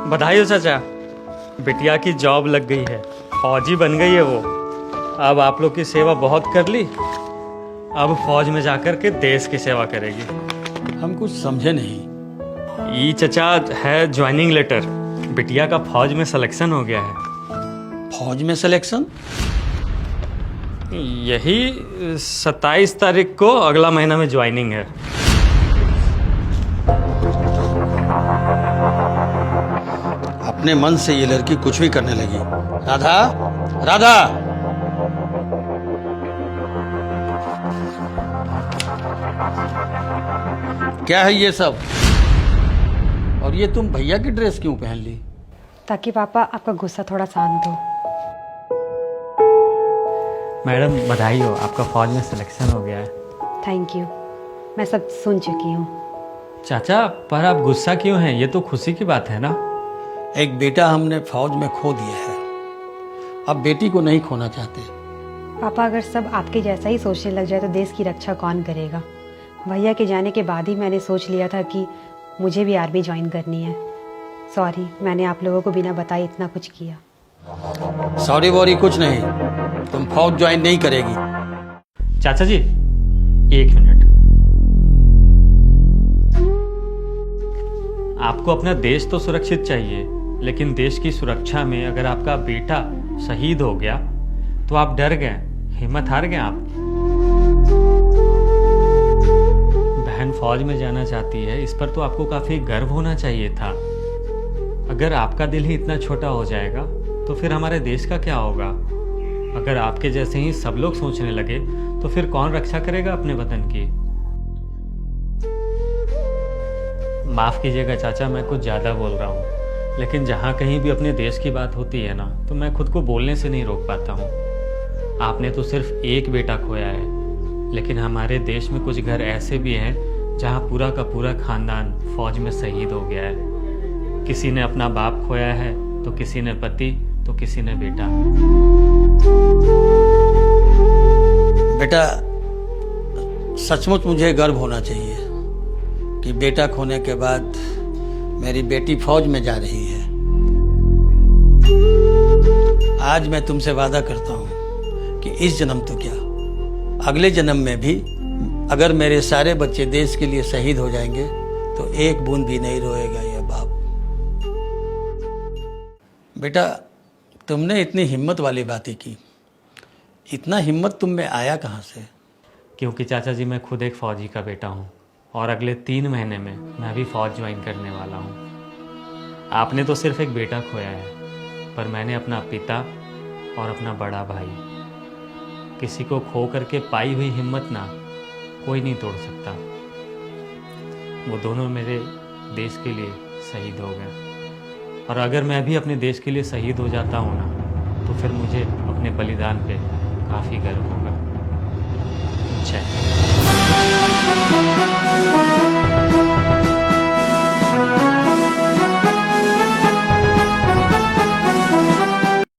बधाई हो चाचा, बिटिया की जॉब लग गई है, फौजी बन गई है वो। अब आप लोग की सेवा बहुत कर ली, अब फौज में जाकर के देश की सेवा करेगी। हम कुछ समझे नहीं। ये चचा है ज्वाइनिंग लेटर, बिटिया का फौज में सिलेक्शन हो गया है। फौज में सिलेक्शन? यही 27 तारीख को अगला महीना में ज्वाइनिंग है। अपने मन से ये लड़की कुछ भी करने लगी। राधा, राधा! क्या है ये सब? और ये तुम भैया की ड्रेस क्यों पहन ली? ताकि पापा आपका गुस्सा थोड़ा शांत हो। मैडम बधाई हो, आपका फौज में सिलेक्शन हो गया है। थैंक यू, मैं सब सुन चुकी हूँ। चाचा पर आप गुस्सा क्यों हैं? ये तो खुशी की बात है ना। एक बेटा हमने फौज में खो दिया है, अब बेटी को नहीं खोना चाहते। पापा अगर सब आपके जैसा ही सोचने लग जाए तो देश की रक्षा कौन करेगा? भैया के जाने के बाद ही मैंने सोच लिया था कि मुझे भी आर्मी ज्वाइन करनी है। सॉरी, मैंने आप लोगों को बिना बताए इतना कुछ किया। सॉरी वॉरी कुछ नहीं, तुम फौज ज्वाइन नहीं करेगी। चाचा जी 1 मिनट, आपको अपना देश तो सुरक्षित चाहिए, लेकिन देश की सुरक्षा में अगर आपका बेटा शहीद हो गया तो आप डर गए, हिम्मत हार गए आप। बहन फौज में जाना चाहती है, इस पर तो आपको काफी गर्व होना चाहिए था। अगर आपका दिल ही इतना छोटा हो जाएगा तो फिर हमारे देश का क्या होगा? अगर आपके जैसे ही सब लोग सोचने लगे तो फिर कौन रक्षा करेगा अपने वतन की? माफ कीजिएगा चाचा, मैं कुछ ज्यादा बोल रहा हूँ, लेकिन जहाँ कहीं भी अपने देश की बात होती है ना तो मैं खुद को बोलने से नहीं रोक पाता हूँ। आपने तो सिर्फ एक बेटा खोया है, लेकिन हमारे देश में कुछ घर ऐसे भी हैं जहाँ पूरा का पूरा खानदान फौज में शहीद हो गया है। किसी ने अपना बाप खोया है, तो किसी ने पति, तो किसी ने बेटा। बेटा सचमुच मुझे गर्व होना चाहिए कि बेटा खोने के बाद मेरी बेटी फौज में जा रही है। आज मैं तुमसे वादा करता हूं कि इस जन्म तो क्या, अगले जन्म में भी अगर मेरे सारे बच्चे देश के लिए शहीद हो जाएंगे तो एक बूंद भी नहीं रोएगा यह बाप। बेटा तुमने इतनी हिम्मत वाली बातें की, इतना हिम्मत तुम में आया कहाँ से? क्योंकि चाचा जी मैं खुद एक फौजी का बेटा हूँ और अगले 3 महीने में मैं भी फौज ज्वाइन करने वाला हूँ। आपने तो सिर्फ एक बेटा खोया है, पर मैंने अपना पिता और अपना बड़ा भाई। किसी को खो करके पाई हुई हिम्मत ना कोई नहीं तोड़ सकता। वो दोनों मेरे देश के लिए शहीद हो गए, और अगर मैं भी अपने देश के लिए शहीद हो जाता हूँ ना तो फिर मुझे अपने बलिदान पे काफ़ी गर्व होगा। जय हिंद।